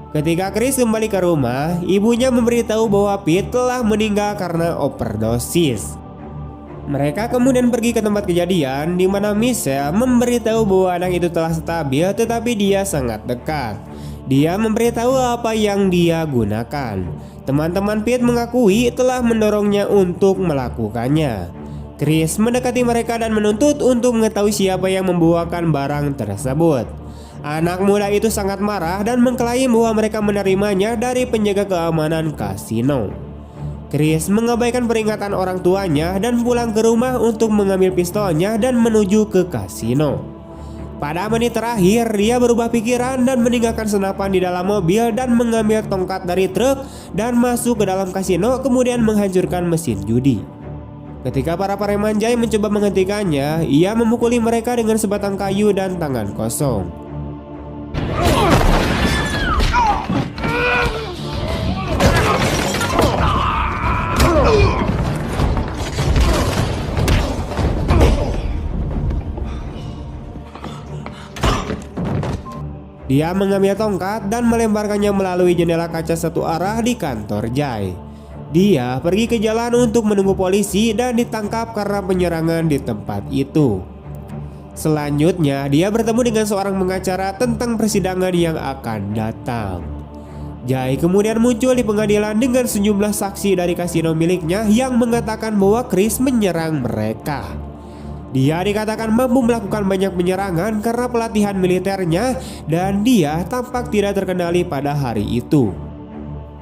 Ketika Chris kembali ke rumah, ibunya memberitahu bahwa Pete telah meninggal karena overdosis. Mereka kemudian pergi ke tempat kejadian di mana Michelle memberitahu bahwa anak itu telah stabil, tetapi dia sangat dekat. Dia memberitahu apa yang dia gunakan. Teman-teman Pete mengakui telah mendorongnya untuk melakukannya. Chris mendekati mereka dan menuntut untuk mengetahui siapa yang membawakan barang tersebut. Anak muda itu sangat marah dan mengklaim bahwa mereka menerimanya dari penjaga keamanan kasino. Chris mengabaikan peringatan orang tuanya dan pulang ke rumah untuk mengambil pistolnya dan menuju ke kasino. Pada menit terakhir, dia berubah pikiran dan meninggalkan senapan di dalam mobil dan mengambil tongkat dari truk dan masuk ke dalam kasino, kemudian menghancurkan mesin judi. Ketika para preman Jay mencoba menghentikannya, ia memukuli mereka dengan sebatang kayu dan tangan kosong. Dia mengambil tongkat dan melemparkannya melalui jendela kaca satu arah di kantor Jay. Dia pergi ke jalan untuk menunggu polisi dan ditangkap karena penyerangan di tempat itu. Selanjutnya, dia bertemu dengan seorang pengacara tentang persidangan yang akan datang. Jay kemudian muncul di pengadilan dengan sejumlah saksi dari kasino miliknya yang mengatakan bahwa Chris menyerang mereka. Dia dikatakan mampu melakukan banyak penyerangan karena pelatihan militernya dan dia tampak tidak terkendali pada hari itu.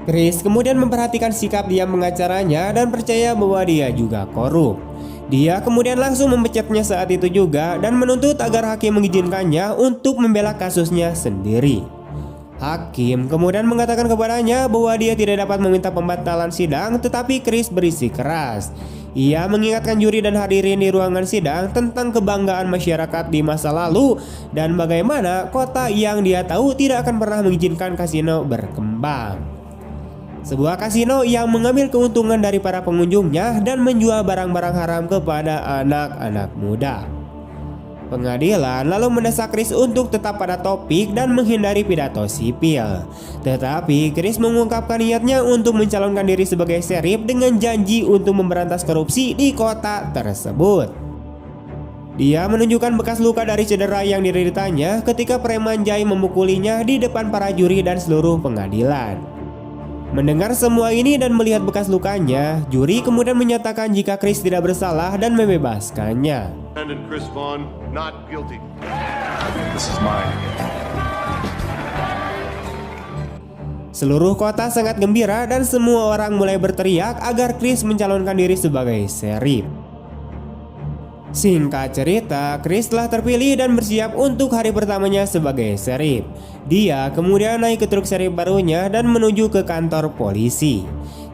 Chris kemudian memperhatikan sikap dia pengacaranya dan percaya bahwa dia juga korup. Dia kemudian langsung memecatnya saat itu juga dan menuntut agar hakim mengizinkannya untuk membela kasusnya sendiri. Hakim kemudian mengatakan kepadanya bahwa dia tidak dapat meminta pembatalan sidang, tetapi Chris bersikeras. Ia mengingatkan juri dan hadirin di ruangan sidang tentang kebanggaan masyarakat di masa lalu dan bagaimana kota yang dia tahu tidak akan pernah mengizinkan kasino berkembang. Sebuah kasino yang mengambil keuntungan dari para pengunjungnya dan menjual barang-barang haram kepada anak-anak muda. Pengadilan lalu mendesak Chris untuk tetap pada topik dan menghindari pidato sipil. Tetapi Chris mengungkapkan niatnya untuk mencalonkan diri sebagai sheriff dengan janji untuk memberantas korupsi di kota tersebut. Dia menunjukkan bekas luka dari cedera yang dideritanya ketika preman Jay memukulinya di depan para juri dan seluruh pengadilan. Mendengar semua ini dan melihat bekas lukanya, juri kemudian menyatakan jika Chris tidak bersalah dan membebaskannya. Chris Vaughn, not guilty. This is mine. Seluruh kota sangat gembira dan semua orang mulai berteriak agar Chris mencalonkan diri sebagai sheriff. Singkat cerita, Chris telah terpilih dan bersiap untuk hari pertamanya sebagai sheriff. Dia kemudian naik ke truk sheriff barunya dan menuju ke kantor polisi.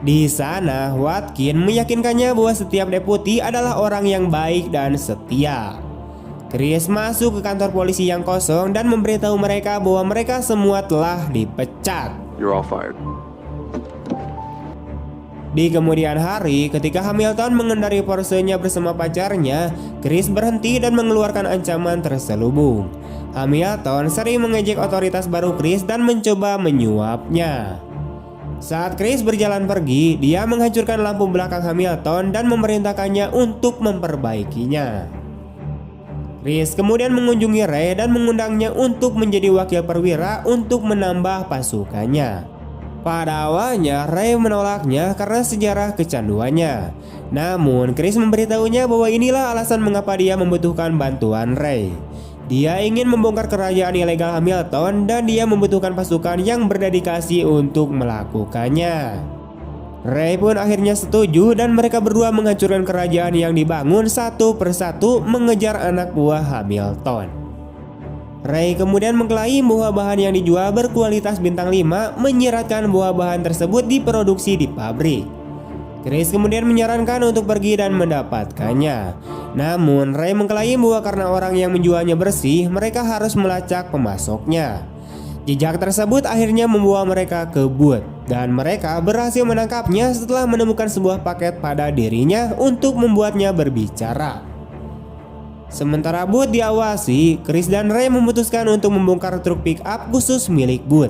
Di sana, Watkins meyakinkannya bahwa setiap deputi adalah orang yang baik dan setia. Chris masuk ke kantor polisi yang kosong dan memberitahu mereka bahwa mereka semua telah dipecat. You're all fired. Di kemudian hari, ketika Hamilton mengendarai Porsche-nya bersama pacarnya, Chris berhenti dan mengeluarkan ancaman terselubung. Hamilton sering mengejek otoritas baru Chris dan mencoba menyuapnya. Saat Chris berjalan pergi, dia menghancurkan lampu belakang Hamilton dan memerintahkannya untuk memperbaikinya. Chris kemudian mengunjungi Ray dan mengundangnya untuk menjadi wakil perwira untuk menambah pasukannya. Pada awalnya Ray menolaknya karena sejarah kecanduannya. Namun Chris memberitahunya bahwa inilah alasan mengapa dia membutuhkan bantuan Ray. Dia ingin membongkar kerajaan ilegal Hamilton dan dia membutuhkan pasukan yang berdedikasi untuk melakukannya. Ray pun akhirnya setuju dan mereka berdua menghancurkan kerajaan yang dibangun satu persatu mengejar anak buah Hamilton. Ray kemudian mengklaim bahwa bahan yang dijual berkualitas bintang 5 menyiratkan bahwa bahan tersebut diproduksi di pabrik. Chris kemudian menyarankan untuk pergi dan mendapatkannya. Namun Ray mengklaim bahwa karena orang yang menjualnya bersih, mereka harus melacak pemasoknya. Jejak tersebut akhirnya membawa mereka ke Booth dan mereka berhasil menangkapnya setelah menemukan sebuah paket pada dirinya untuk membuatnya berbicara. Sementara Booth diawasi, Chris dan Ray memutuskan untuk membongkar truk pick up khusus milik Booth.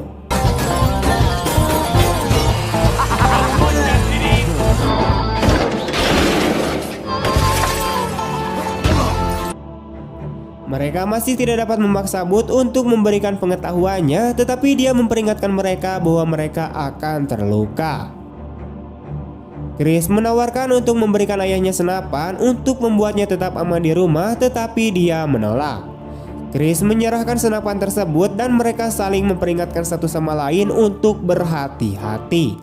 Mereka masih tidak dapat memaksa Bud untuk memberikan pengetahuannya, tetapi dia memperingatkan mereka bahwa mereka akan terluka. Chris menawarkan untuk memberikan ayahnya senapan untuk membuatnya tetap aman di rumah, tetapi dia menolak. Chris menyerahkan senapan tersebut dan mereka saling memperingatkan satu sama lain untuk berhati-hati.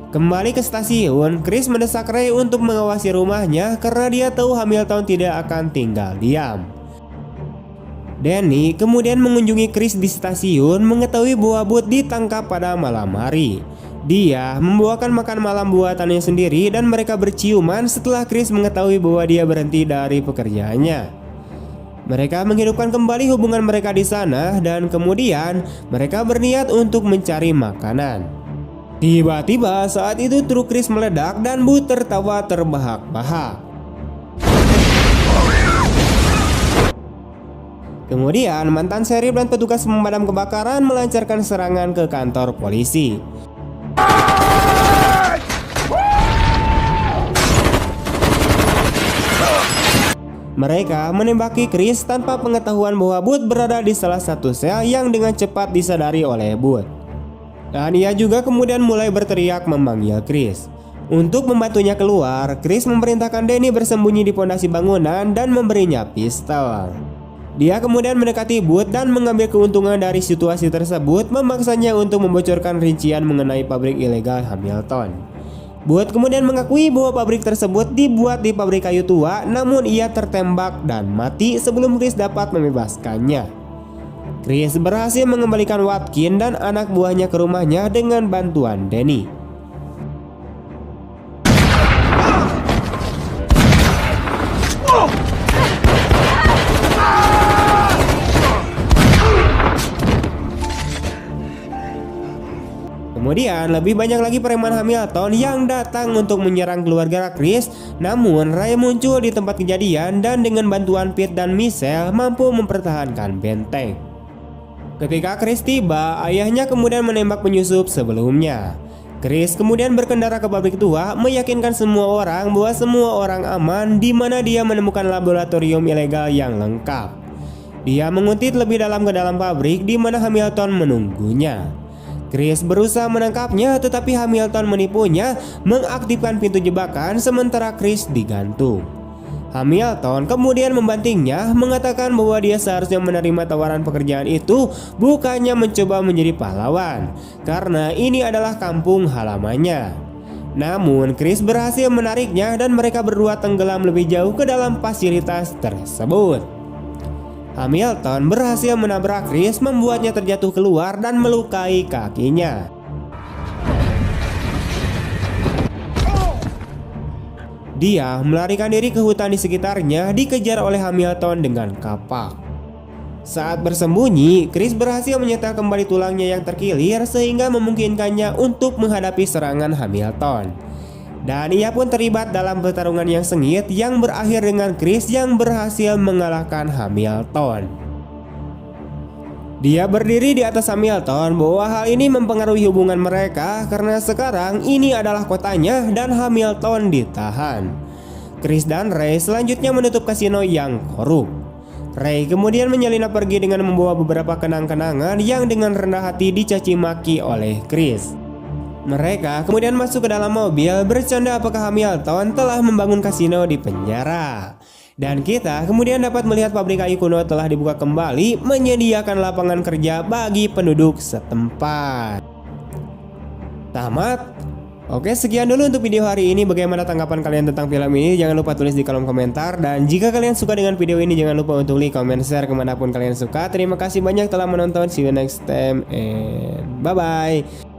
Kembali ke stasiun, Chris mendesak Ray untuk mengawasi rumahnya karena dia tahu Hamilton tidak akan tinggal diam. Danny kemudian mengunjungi Chris di stasiun, mengetahui bahwa Bud ditangkap pada malam hari. Dia membawakan makan malam buatannya sendiri dan mereka berciuman setelah Chris mengetahui bahwa dia berhenti dari pekerjaannya. Mereka menghidupkan kembali hubungan mereka di sana dan kemudian mereka berniat untuk mencari makanan. Tiba-tiba saat itu truk Chris meledak dan Bud tertawa terbahak-bahak. Kemudian mantan serif dan petugas pemadam kebakaran melancarkan serangan ke kantor polisi. Mereka menembaki Chris tanpa pengetahuan bahwa Bud berada di salah satu sel yang dengan cepat disadari oleh Bud. Dan ia juga kemudian mulai berteriak memanggil Chris. Untuk membantunya keluar, Chris memerintahkan Danny bersembunyi di pondasi bangunan dan memberinya pistol. Dia kemudian mendekati Bud dan mengambil keuntungan dari situasi tersebut, memaksanya untuk membocorkan rincian mengenai pabrik ilegal Hamilton. Bud kemudian mengakui bahwa pabrik tersebut dibuat di pabrik kayu tua, namun ia tertembak dan mati sebelum Chris dapat membebaskannya. Chris berhasil mengembalikan Watkin dan anak buahnya ke rumahnya dengan bantuan Danny. Kemudian lebih banyak lagi preman Hamilton yang datang untuk menyerang keluarga Chris, namun Ray muncul di tempat kejadian dan dengan bantuan Pete dan Michelle mampu mempertahankan benteng. Ketika Chris tiba, ayahnya kemudian menembak penyusup sebelumnya. Chris kemudian berkendara ke pabrik tua, meyakinkan semua orang bahwa semua orang aman, di mana dia menemukan laboratorium ilegal yang lengkap. Dia menguntit lebih dalam ke dalam pabrik di mana Hamilton menunggunya. Chris berusaha menangkapnya, tetapi Hamilton menipunya, mengaktifkan pintu jebakan sementara Chris digantung. Hamilton kemudian membantingnya, mengatakan bahwa dia seharusnya menerima tawaran pekerjaan itu, bukannya mencoba menjadi pahlawan, karena ini adalah kampung halamannya. Namun Chris berhasil menariknya dan mereka berdua tenggelam lebih jauh ke dalam fasilitas tersebut. Hamilton berhasil menabrak Chris, membuatnya terjatuh keluar dan melukai kakinya. Dia melarikan diri ke hutan di sekitarnya, dikejar oleh Hamilton dengan kapak. Saat bersembunyi, Chris berhasil menyetel kembali tulangnya yang terkilir sehingga memungkinkannya untuk menghadapi serangan Hamilton. Dan ia pun terlibat dalam pertarungan yang sengit yang berakhir dengan Chris yang berhasil mengalahkan Hamilton. Dia berdiri di atas Hamilton bahwa hal ini mempengaruhi hubungan mereka karena sekarang ini adalah kotanya dan Hamilton ditahan. Chris dan Ray selanjutnya menutup kasino yang korup. Ray kemudian menyelinap pergi dengan membawa beberapa kenang-kenangan yang dengan rendah hati dicaci maki oleh Chris. Mereka kemudian masuk ke dalam mobil bercanda apakah Hamilton telah membangun kasino di penjara. Dan kita kemudian dapat melihat pabrik kayu kuno telah dibuka kembali, menyediakan lapangan kerja bagi penduduk setempat. Tamat. Oke, sekian dulu untuk video hari ini. Bagaimana tanggapan kalian tentang film ini? Jangan lupa tulis di kolom komentar. Dan jika kalian suka dengan video ini, jangan lupa untuk like, comment, share kemanapun kalian suka. Terima kasih banyak telah menonton. See you next time and bye-bye.